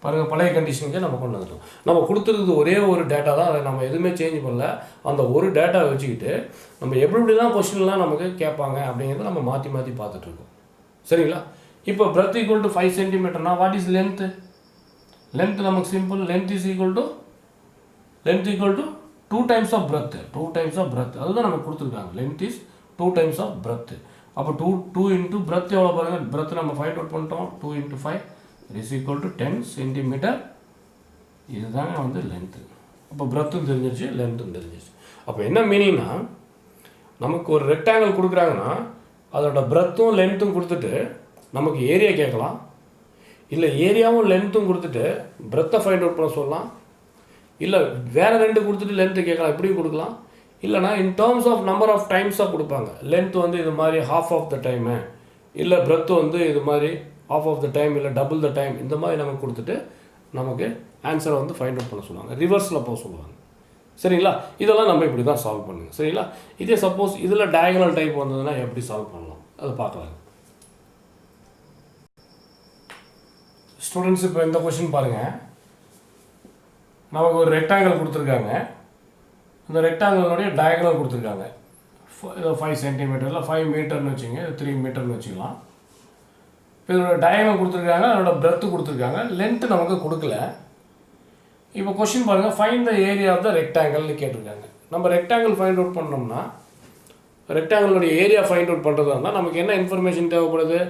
பாருங்கள், பழைய கண்டிஷனுக்கே நம்ம கொண்டு வந்துட்டோம். நம்ம கொடுத்துருக்குது ஒரே ஒரு டேட்டா தான். அதை நம்ம எதுவுமே சேஞ்ச் பண்ணல. அந்த ஒரு டேட்டாவை வச்சுக்கிட்டு நம்ம எப்படிலாம் கொஸ்டின்லாம் நமக்கு கேட்பாங்க அப்படிங்கிறத நம்ம மாற்றி பார்த்துட்ருக்கோம். சரிங்களா? இப்போ பிரெத் ஈக்குவல் டு 5 சென்டிமீட்டர்னா வாட் இஸ் லென்த்து? லென்த் நமக்கு simple. Length is equal to 2 times of breadth. 2 times of breadth அதுதான் நமக்கு கொடுத்துருக்காங்க. Length is 2 times of breadth. அப்போ 2 இன்ட்டு பிரெத் எவ்வளோ பாருங்கள்? பிரெத் நம்ம ஃபைண்ட் அவுட் பண்ணிட்டோம். 2 into 5 is equal to 10 centimetre. இதுதாங்க வந்து லென்த்து. அப்போ பிரெத்தும் தெரிஞ்சிருச்சு, லென்த்தும் தெரிஞ்சிருச்சு. அப்போ என்ன மீனிங்னா, நமக்கு ஒரு ரெக்டாங்கிள் கொடுக்குறாங்கன்னா அதோட பிரெத்தும் லென்த்தும் கொடுத்துட்டு நமக்கு ஏரியா கேட்கலாம். இல்லை ஏரியாவும் லென்த்தும் கொடுத்துட்டு பிரெத்தை ஃபைண்ட் அவுட் பண்ண சொல்லலாம். இல்லை வேறு ரெண்டு கொடுத்துட்டு லென்த்து கேட்கலாம், இப்படியும் கொடுக்கலாம். இல்லைனா in terms of number of டைம்ஸாக கொடுப்பாங்க. லென்த் வந்து இது மாதிரி ஹாஃப் ஆஃப் த டைமு, இல்லை பிரெத்து வந்து இது மாதிரி ஆஃப் ஆஃப் த டைம், இல்லை டபுள் த டைம், இந்த மாதிரி நமக்கு கொடுத்துட்டு நமக்கு ஆன்சரை வந்து ஃபைண்ட் அவுட் பண்ண சொல்லுவாங்க. ரிவர்ஸில் போக சொல்லுவாங்க. சரிங்களா? இதெல்லாம் நம்ம இப்படி தான் சால்வ் பண்ணுங்க. சரிங்களா? இதே சப்போஸ் இதில் டயகனல் டைப் வந்ததுன்னா எப்படி சால்வ் பண்ணலாம் அதை பார்க்கலாம். ஸ்டூடெண்ட்ஸ், இப்போ இந்த கொஸ்டின் பாருங்கள். நமக்கு ஒரு ரெக்டாங்கிள் கொடுத்துருக்காங்க. இந்த ரெக்டாங்கிளுடைய டயகனல் கொடுத்துருக்காங்க. 5 சென்டிமீட்டரில் 5 மீட்டர்னு வச்சுங்க, 3 மீட்டர்னு வச்சுக்கலாம். இப்போ இதோட டயகனல் கொடுத்துருக்காங்க, அதோட பிரெத்து கொடுத்துருக்காங்க, லென்த்து நமக்கு கொடுக்கல. இப்போ கொஸ்டின் பாருங்கள், find the area of the ரெக்டாங்கிள்னு கேட்டிருக்காங்க. நம்ம ரெக்டாங்கிள் ஃபைண்ட் அவுட் பண்ணோம்னா, ரெக்டாங்கிளுடைய ஏரியா ஃபைண்ட் அவுட் பண்ணுறதா இருந்தால் நமக்கு என்ன இன்ஃபர்மேஷன் தேவைப்படுது?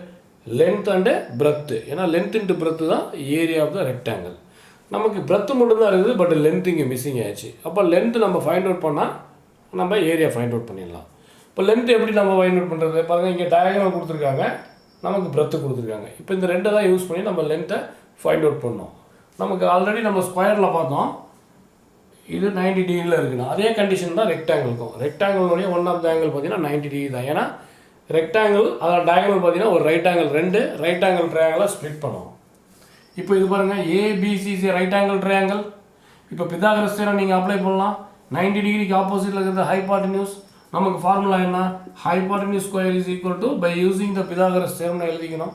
Length and breadth. ஏன்னா லென்த் இன்ட்டு பிரெத்து தான் ஏரியா ஆஃப் த ரெக்டாங்கிள். நமக்கு பிரெத்து மட்டும்தான் இருக்குது, பட் லென்த் இங்கே மிஸ்ஸிங் ஆயிடுச்சு. அப்போ லென்த்து நம்ம ஃபைண்ட் அவுட் பண்ணால் நம்ம ஏரியா ஃபைண்ட் அவுட் பண்ணிடலாம். இப்போ லென்த் எப்படி நம்ம ஃபைண்ட் அவுட் பண்ணுறது? பாருங்கள், இங்கே டயகனல் கொடுத்துருக்காங்க, நமக்கு பிரெத்து கொடுத்துருக்காங்க. இப்போ இந்த ரெண்டை தான் யூஸ் பண்ணி நம்ம லென்த்தை ஃபைண்ட் அவுட் பண்ணோம். நமக்கு ஆல்ரெடி நம்ம ஸ்கொயரில் பார்த்தோம், இது 90 டிகிரியில் இருக்குன்னா அதே கண்டிஷன் தான் ரெக்டாங்கிளுக்கும். ரெக்டாங்கிளுடைய ஒன் ஆஃப் த ஆங்கிள் பார்த்தீங்கன்னா 90 டிகிரி தான். ஏன்னா ரெக்டாங்கிள் அதோட டயகனல் பார்த்தீங்கன்னா ஒரு ரைட் ஆங்கிள், ரெண்டு ரைட் ஆங்கிள் ட்ரையாங்கிளாக ஸ்ப்ளிட் பண்ணுவோம். இப்போ இது பாருங்கள், ஏபிசிசி ரைட் ஆங்கிள் ட்ரையாங்கிள். இப்போ பிதாகரஸ் தியரம் நீங்கள் அப்ளை பண்ணலாம். 90 டிகிரிக்கு ஆப்போசிட்டில் இருக்கிறது ஹைபாட்டன்யூஸ். நமக்கு ஃபார்முலா என்ன? Hypotenuse square is equal to by using the Pythagoras தியரம்னு எழுதிக்கணும்.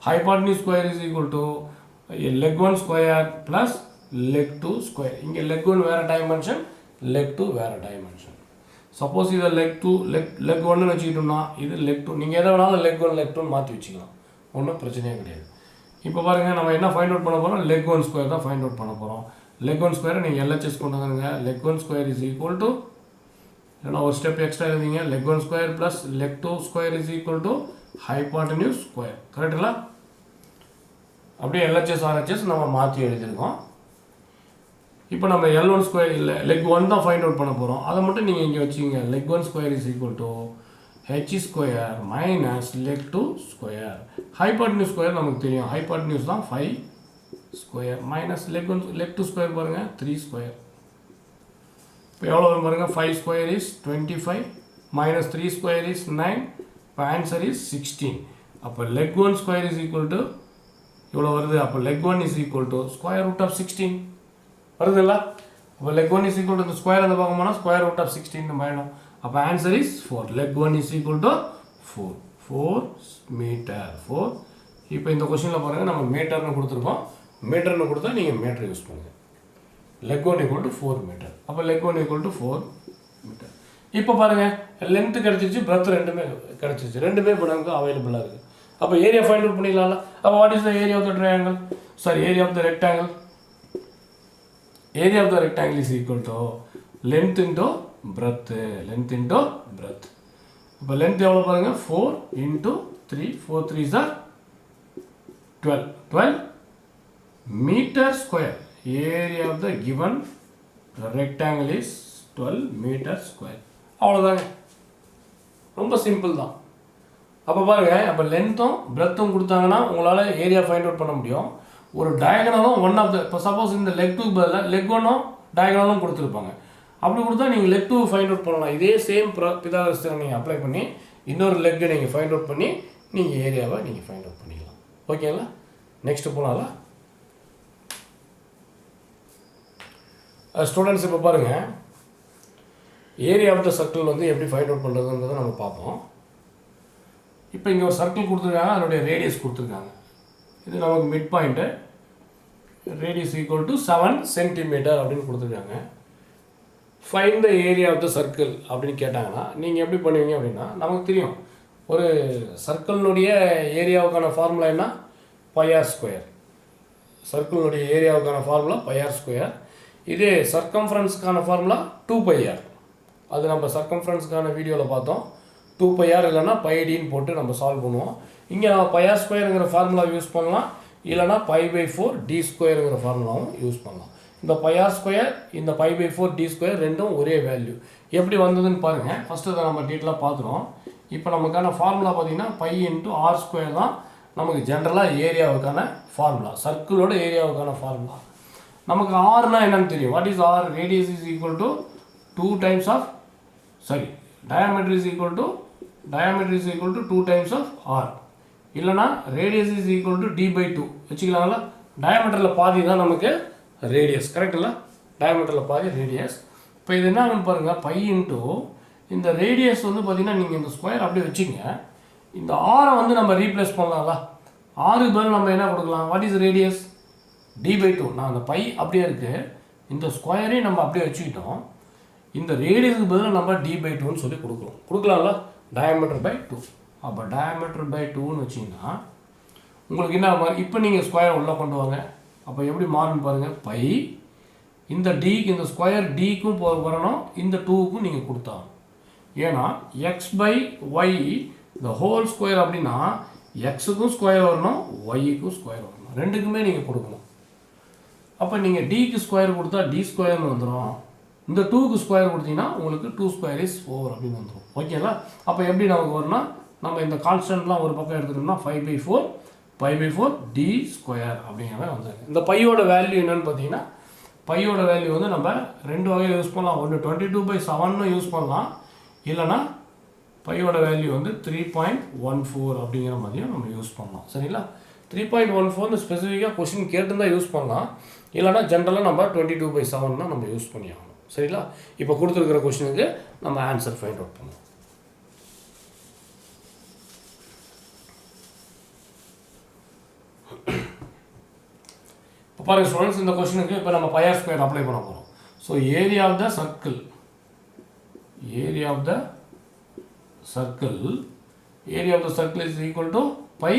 Hypotenuse square is equal to leg 1 square plus leg 2 square. இங்கே leg 1 வேறு டைமென்ஷன், leg 2 வேறு டைமென்ஷன். சப்போஸ் இதை leg 1 வச்சுக்கிட்டோம்னா இது leg 2. நீங்கள் எதை வேணாலும் leg 1 leg 2 மாற்றி வச்சுக்கலாம், ஒன்றும் பிரச்சனையே கிடையாது. இப்போ பாருங்கள், நம்ம என்ன ஃபைண்ட் அவுட் பண்ண போகிறோம்? leg 1 ஸ்கொயர் தான் ஃபைண்ட் அவுட் பண்ண போகிறோம். leg 1 ஸ்கொயரை நீங்கள் LHS கொண்டு வந்துருங்க. leg 1 square is equal to, இல்லைனா ஒரு ஸ்டெப் எக்ஸ்ட்ரா எழுதிங்க, leg 1 square plus leg 2 square is equal to hypotenuse square. கரெக்டுங்களா? அப்படியே LHS RHS நம்ம மாற்றி எழுதியிருக்கோம். இப்போ நம்ம L1 ஸ்கொயர் இல்லை leg 1 தான் ஃபைண்ட் அவுட் பண்ண போகிறோம். அதை மட்டும் நீங்கள் இங்கே வச்சுக்கிங்க. leg 1 square is equal to h square minus leg 2 square. Hypotenuse square நமக்கு தெரியும், ஹைபாட்டன்யூஸ் தான் 5 ஸ்கொயர் மைனஸ் leg 2 ஸ்கொயர் பாருங்கள் 3 ஸ்கொயர். இப்போ எவ்வளோ வரும் பாருங்கள்? 5 square is 25 minus 3 square is 9. இப்போ ஆன்சர் இஸ் 16. அப்போ leg 1 square is equal to இவ்வளோ வருது. அப்போ leg 1 is equal to square root of 16 வருதுல்ல? அப்போ leg 1 இஸ் ஈக்குவல் டு இந்த ஸ்கொயர் அந்த பார்க்க போனால் ஸ்கொயர் ரூட் ஆஃப் 16 ஆகிடும். அப்போ answer is 4. leg 1 is equal to 4 metre 4. இப்போ இந்த கொஸ்டினில் பாருங்கள், நம்ம மீட்டர்னு கொடுத்துருக்கோம். மீட்டர்னு கொடுத்தா நீங்கள் மீட்டர் யூஸ் பண்ணுங்கள். leg 1 equal to 4 metre. அப்போ leg 1 ஈக்குவல் டு 4 மீட்டர். இப்போ பாருங்கள், லென்த்து கிடச்சிச்சு, பிரெத் ரெண்டுமே கிடச்சிச்சு, ரெண்டுமே இப்போ நமக்கு அவைலபிளாக இருக்குது. அப்போ ஏரியா ஃபைண்ட் அவுட் பண்ணிடலாம்ல. அப்போ what is the area of the triangle? Sorry, area of the rectangle. Area of the rectangle is equal to length into breadth. Length into breadth. இப்போ லென்த் எவ்வளோ பாருங்கள் 4 into 3 4 3s are 12 meter square. Area of the given rectangle is 12 meter square. அவ்வளோதாங்க, ரொம்ப simple தான். அப்போ பாருங்கள், அப்போ லென்த்தும் பிரெத்தும் கொடுத்தாங்கன்னா உங்களால் ஏரியா ஃபைண்ட் அவுட் பண்ண முடியும். ஒரு டயகனலும் ஒன் ஆஃப் த, இப்போ சப்போஸ் இந்த லெக் 2 பதில் லெக் 1ம் டயகனலும் கொடுத்துருப்பாங்க. அப்படி கொடுத்தா நீங்கள் லெக் 2 ஃபைண்ட் அவுட் பண்ணலாம். இதே சேம் பிதாகரஸ் தியரம் நீங்கள் அப்ளை பண்ணி இன்னொரு லெக்கை நீங்கள் ஃபைண்ட் அவுட் பண்ணி நீங்கள் ஏரியாவை நீங்கள் ஃபைண்ட் அவுட் பண்ணிக்கலாம். ஓகேங்களா? நெக்ஸ்ட் போனால ஸ்டூடெண்ட்ஸ் இப்போ பாருங்கள், ஏரியா ஆஃப் த சர்க்கிள் வந்து எப்படி ஃபைண்ட் அவுட் பண்ணுறதுன்றதை நம்ம பார்ப்போம். இப்போ இங்கே ஒரு சர்க்கிள் கொடுத்துருக்காங்க, அதனுடைய ரேடியஸ் கொடுத்துருக்காங்க. இது நமக்கு mid point, radius equal to 7 centimetre அப்படின்னு கொடுத்துருக்காங்க. Find the area of the circle அப்படின்னு கேட்டாங்கன்னா நீங்கள் எப்படி பண்ணுவீங்க அப்படின்னா, நமக்கு தெரியும் ஒரு சர்க்கிளினுடைய ஏரியாவுக்கான ஃபார்முலா என்ன, பைஆர் ஸ்கொயர். சர்க்கிளினுடைய ஏரியாவுக்கான ஃபார்முலா பைஆர் ஸ்கொயர். இதே சர்க்கம்ஃபரன்ஸுக்கான ஃபார்முலா 2πr. அது நம்ம சர்க்கம்ஃபரன்ஸுக்கான வீடியோவில் பார்த்தோம். 2πr இல்லைனா πdன்னு போட்டு நம்ம சால்வ் பண்ணுவோம். இங்கே நம்ம பைஆர் ஸ்கொயருங்கிற ஃபார்முலா யூஸ் பண்ணலாம், இல்லைனா π/4 d ஸ்கொயருங்கிற ஃபார்முலாவும் யூஸ் பண்ணலாம். இந்த பைஆர் ஸ்கொயர் இந்த π/4 d ஸ்கொயர் ரெண்டும் ஒரே வேல்யூ. எப்படி வந்ததுன்னு பாருங்கள். ஃபஸ்ட்டு அதை நம்ம டீட்டெயிலாக பார்த்துருவோம். இப்போ நமக்கான ஃபார்முலா பார்த்தீங்கன்னா π × r² தான் நமக்கு ஜென்ரலாக ஏரியாவுக்கான ஃபார்முலா, சர்க்கிளோட ஏரியாவுக்கான ஃபார்முலா. நமக்கு ஆர்னா என்னன்னு தெரியும். What is R? Radius is equal to 2 times of diameter is equal to 2 times of r. இல்லைனா radius is equal to d/2 வச்சுக்கலாங்களா. டயாமீட்டரில் பாதி தான் நமக்கு ரேடியஸ், கரெக்ட் இல்லை? டயாமீட்டரில் பாதி ரேடியஸ். இப்போ இது என்ன ஆகுன்னு பாருங்கள், π × இந்த ரேடியஸ் வந்து பார்த்திங்கன்னா நீங்கள் இந்த ஸ்கொயர் அப்படியே வச்சுங்க. இந்த ஆரை வந்து நம்ம ரீப்ளேஸ் பண்ணலாம்ல. ஆறுக்கு பதில் நம்ம என்ன கொடுக்கலாம்? What is radius? d/2. நான் அந்த π அப்படியே இருக்குது, இந்த ஸ்கொயரையும் நம்ம அப்படியே வச்சுக்கிட்டோம். இந்த ரேடியஸுக்கு பதில் நம்ம d/2ன்னு சொல்லி கொடுக்கலாம்ல. diameter/2. அப்போ diameter/2ன்னு வச்சிங்கன்னா உங்களுக்கு என்ன மாதிரி, இப்போ நீங்கள் ஸ்கொயர் உள்ளே கொண்டு வாங்க. அப்போ எப்படி மாறுன்னு பாருங்கள். π இந்த டிக்கு, இந்த ஸ்கொயர் டிக்கும் வரணும், இந்த 2க்கும் நீங்கள் கொடுத்தாங்க. ஏன்னா x/y இந்த ஹோல் ஸ்கொயர் அப்படின்னா எக்ஸுக்கும் ஸ்கொயர் வரணும், ஒய்க்கும் ஸ்கொயர் வரணும், ரெண்டுக்குமே நீங்கள் கொடுக்கணும். அப்போ நீங்கள் டிக்கு ஸ்கொயர் கொடுத்தா d² வந்துடும். இந்த 2க்கு ஸ்கொயர் கொடுத்தீங்கன்னா உங்களுக்கு 2² is 4 அப்படின்னு வந்துடும். ஓகேங்களா? அப்போ எப்படி நமக்கு வரும்னா, நம்ம இந்த கான்ஸ்டன்ட்லாம் ஒரு பக்கம் எடுத்துட்டோம்னா 5/4 π/4 d² அப்படிங்கிற மாதிரி வந்துருக்கு. இந்த பையோட வேல்யூ என்னன்னு பார்த்தீங்கன்னா, பையோட வேல்யூ வந்து நம்ம ரெண்டு வகையில் யூஸ் பண்ணலாம். ஒன்று 22/7 யூஸ் பண்ணலாம், இல்லைனா பையோட வேல்யூ வந்து 3.14 அப்படிங்கிற மாதிரியும் நம்ம யூஸ் பண்ணலாம். சரிங்களா? 3.14 ஸ்பெசிஃபிக்காக கொஸ்டின் கேட்டுருந்தால் யூஸ் பண்ணலாம், இல்லைனா ஜென்ரலாக நம்ம 22/7 தான் நம்ம யூஸ் பண்ணி ஆகணும். சரிங்களா? இப்போ கொடுத்துருக்கிற கொஸ்டினுக்கு நம்ம ஆன்சர் ஃபைண்ட் அவுட் பண்ணுவோம். இப்போ பாருங்கள் ஸ்டூடெண்ட்ஸ், இந்த கொஸ்டினுக்கு இப்போ நம்ம πr² அப்ளை பண்ண போகிறோம். So area of the circle is equal to πr².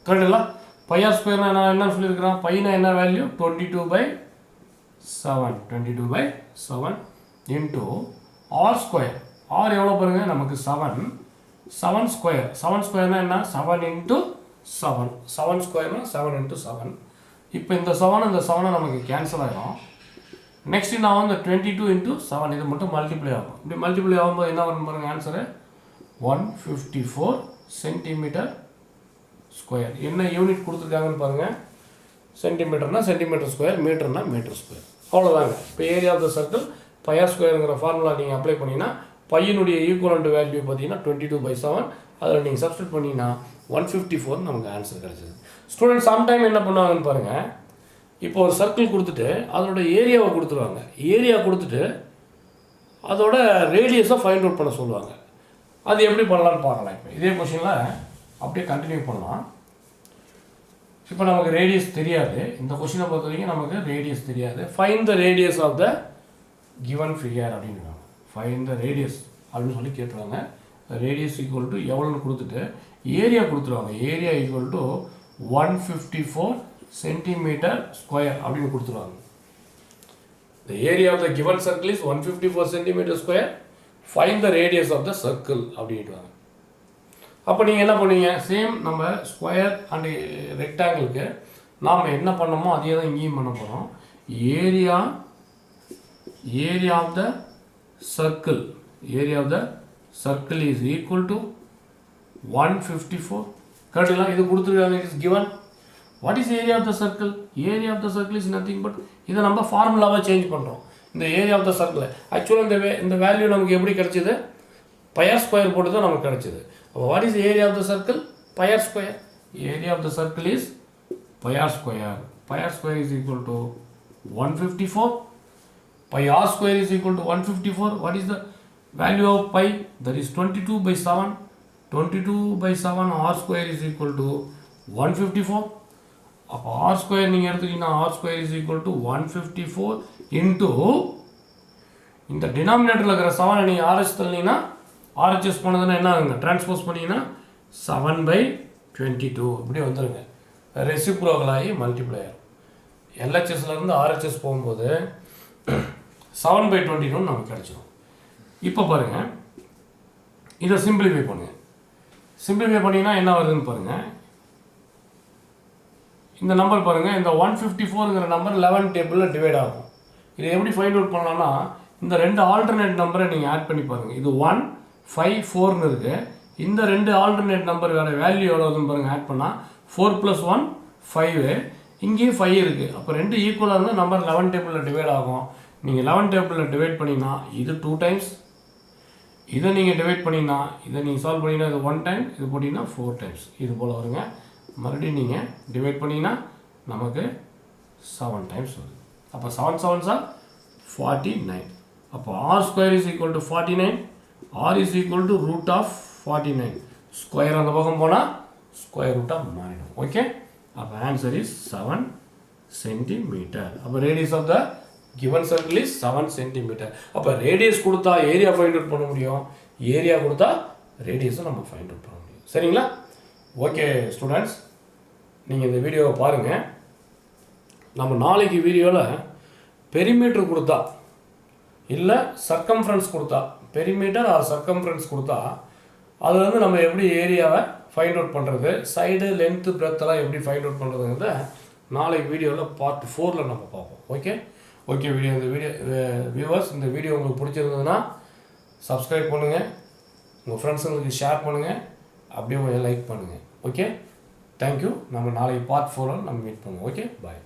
Correct இல்லை? πr² நான் என்ன சொல்லியிருக்கிறேன், பைனா என்ன வேல்யூ 22/7 இன்ட்டு r². r எவ்வளோ பாருங்கள், நமக்கு 7 ஸ்கொயர். 7 ஸ்கொயர்னா என்ன, 7 × 7. 7 ஸ்கொயர்னா 7 × 7. இப்போ இந்த 7 நமக்கு கேன்சல் ஆகிடும். நெக்ஸ்ட் நான் வந்து 22 × 7 இது மட்டும் மல்டிப்ளை ஆகும். இப்படி மல்டிப்ளை ஆகும்போது என்ன வரும் பாருங்கள் ஆன்சரு, 154 சென்டிமீட்டர் ஸ்கொயர். என்ன யூனிட் கொடுத்துருக்காங்கன்னு பாருங்கள், சென்டிமீட்டர்னா சென்டிமீட்டர் ஸ்கொயர், மீட்டர்னா மீட்டர் ஸ்கொயர். அவ்வளோதாங்க. இப்போ area of the circle πr² formula நீங்கள் அப்ளை பண்ணிங்கன்னா பையனுடைய ஈக்குவலண்ட் வேல்யூ பார்த்தீங்கன்னா 22/7. அதில் நீங்கள் சப்ஸ்டிட் பண்ணிங்கன்னா 154 நமக்கு ஆன்சர் கிடச்சிது. ஸ்டூடெண்ட் சம்டைம் என்ன பண்ணுவாங்கன்னு பாருங்கள், இப்போ ஒரு சர்க்கிள் கொடுத்துட்டு அதோட ஏரியாவை கொடுத்துருவாங்க. ஏரியா கொடுத்துட்டு அதோட ரேடியஸை ஃபைண்ட் அவுட் பண்ண சொல்லுவாங்க. அது எப்படி பண்ணலான்னு பார்க்கலாம். இப்போ இதே கொஷினில் அப்படியே கண்டினியூ பண்ணலாம். இப்போ நமக்கு ரேடியஸ் தெரியாது, இந்த கொஷினை பொறுத்த வரைக்கும் நமக்கு ரேடியஸ் தெரியாது. Find the radius of the given figure அப்படின்னு ஃபைண்ட் த ரேடியஸ் அப்படின்னு சொல்லி கேட்டுருவாங்க. ரேடியஸ் ஈக்குவல் டு எவ்வளோன்னு கொடுத்துட்டு ஏரியா கொடுத்துருவாங்க. Area equal to 154 centimetre square அப்படின்னு கொடுத்துருவாங்க. The area of the given circle is 154 centimeter square find the radius of the circle அப்படின்ட்டுவாங்க. அப்போ நீங்கள் என்ன பண்ணுவீங்க, சேம் நம்ம ஸ்கொயர் அண்டு ரெக்டாங்கிளுக்கு நாம் என்ன பண்ணோமோ அதே தான் இங்கேயும் பண்ண போகிறோம். Area of the circle is equal to 154. கரெக்டுங்களா? இது கொடுத்துருக்காங்க, it is given. What is area of the circle? Area of the circle is nothing but இதை நம்ம ஃபார்முலாவாக சேஞ்ச் பண்ணுறோம். இந்த ஏரியா ஆஃப் த சர்க்கிள் ஆக்சுவலாக இந்த வேல்யூ நமக்கு எப்படி கிடச்சிது, பையர் ஸ்கொயர் போட்டு தான் நமக்கு கிடச்சிது. அப்போ what is area of the circle? Pi r square. Area of the circle is pi r square. Pi r square is equal to 154. Pi r square is equal to 154. What is the value of pi? That is 22/7. 22/7 r square is equal to 154. அப்போ r square நீங்கள் எடுத்துக்கிங்கன்னா r square is equal to 154 into இந்த டினாமினேட்டரில் இருக்கிற 7 நீங்கள் RHS தள்ளிங்கன்னா RHS போனதுன்னா என்ன ஆகுங்க, transpose பண்ணிங்கன்னா 7/22 இப்படி வந்துடுங்க. ரெசிப்ரோக்கலாகி மல்டிப்ளை ஆகும். LHSலேருந்து RHS போகும்போது 7/22 நமக்கு கிடச்சிடும். இப்போ பாருங்கள், இதை சிம்பிளிஃபை பண்ணுங்கள். சிம்பிளிஃபை பண்ணிங்கன்னா என்ன வருதுன்னு பாருங்கள். இந்த நம்பர் பாருங்கள், இந்த 154ங்கிற நம்பர் 11 டேபிளில் டிவைட் ஆகும். இதை எப்படி ஃபைண்ட் அவுட் பண்ணலாம்னா, இந்த ரெண்டு ஆல்டர்னேட் நம்பரை நீங்கள் ஆட் பண்ணி பாருங்கள். இது 1 5 4ன்னு இருக்குது. இந்த ரெண்டு ஆல்டர்னேட் நம்பர் வேறு வேல்யூ எவ்வளோ வருதுன்னு பாருங்கள். ஆட் பண்ணால் 4 + 1 5. இங்கேயும் 5 இருக்குது. அப்போ ரெண்டு ஈக்குவலாக இருந்தால் நம்பர் 11 டேபிளில் டிவைட் ஆகும். நீங்கள் 11 டேபிளில் டிவைட் பண்ணிங்கன்னா இது 2 டைம்ஸ், இதை நீங்கள் டிவைட் பண்ணிங்கன்னா இதை நீங்கள் சால்வ் பண்ணிங்கன்னா இது 1 டைம், இது போட்டிங்கன்னா 4 டைம்ஸ், இது போல் வருங்க. மறுபடியும் நீங்கள் டிவைட் பண்ணிங்கன்னா நமக்கு 7 டைம்ஸ் வருது. அப்போ 7 7s are 49. அப்போ r square is equal to 49. r is equal to root of 49. Square அந்த பக்கம் போனால் ஸ்கொயர் ரூட்டாக மாறிடும். ஓகே, அப்போ ஆன்சர் இஸ் 7 சென்டிமீட்டர். அப்போ radius of the given circle is 7 centimetre. அப்போ ரேடியஸ் கொடுத்தா ஏரியா ஃபைண்ட் அவுட் பண்ண முடியும், ஏரியா கொடுத்தா ரேடியஸை நம்ம ஃபைண்ட் அவுட் பண்ண முடியும். சரிங்களா? ஓகே ஸ்டூடெண்ட்ஸ், நீங்கள் இந்த வீடியோவை பாருங்கள். நம்ம நாளைக்கு வீடியோவில் பெரிமீட்டர் கொடுத்தா இல்லை சர்க்கம்ஃபரன்ஸ் கொடுத்தா, பெரிமீட்டர் ஆர் சர்க்கம்ஃபரன்ஸ் கொடுத்தா அது நம்ம எப்படி ஏரியாவை ஃபைண்ட் அவுட் பண்ணுறது, சைடு லென்த்து பிரெத்தெல்லாம் எப்படி ஃபைண்ட் அவுட் பண்ணுறதுங்கிறத நாளைக்கு வீடியோவில் பார்ட் 4ல் நம்ம பார்ப்போம். ஓகே இந்த வீடியோ வியூவர்ஸ், இந்த வீடியோ உங்களுக்கு பிடிச்சிருந்ததுன்னா சப்ஸ்கிரைப் பண்ணுங்கள், உங்கள் ஃப்ரெண்ட்ஸுங்களுக்கு ஷேர் பண்ணுங்கள், அப்படியே லைக் பண்ணுங்கள். Okay, thank you. நம்ம நாளைக்கு பார்ட் 4ல் நம்ம மீட் பண்ணுவோம். ஓகே, பாய்.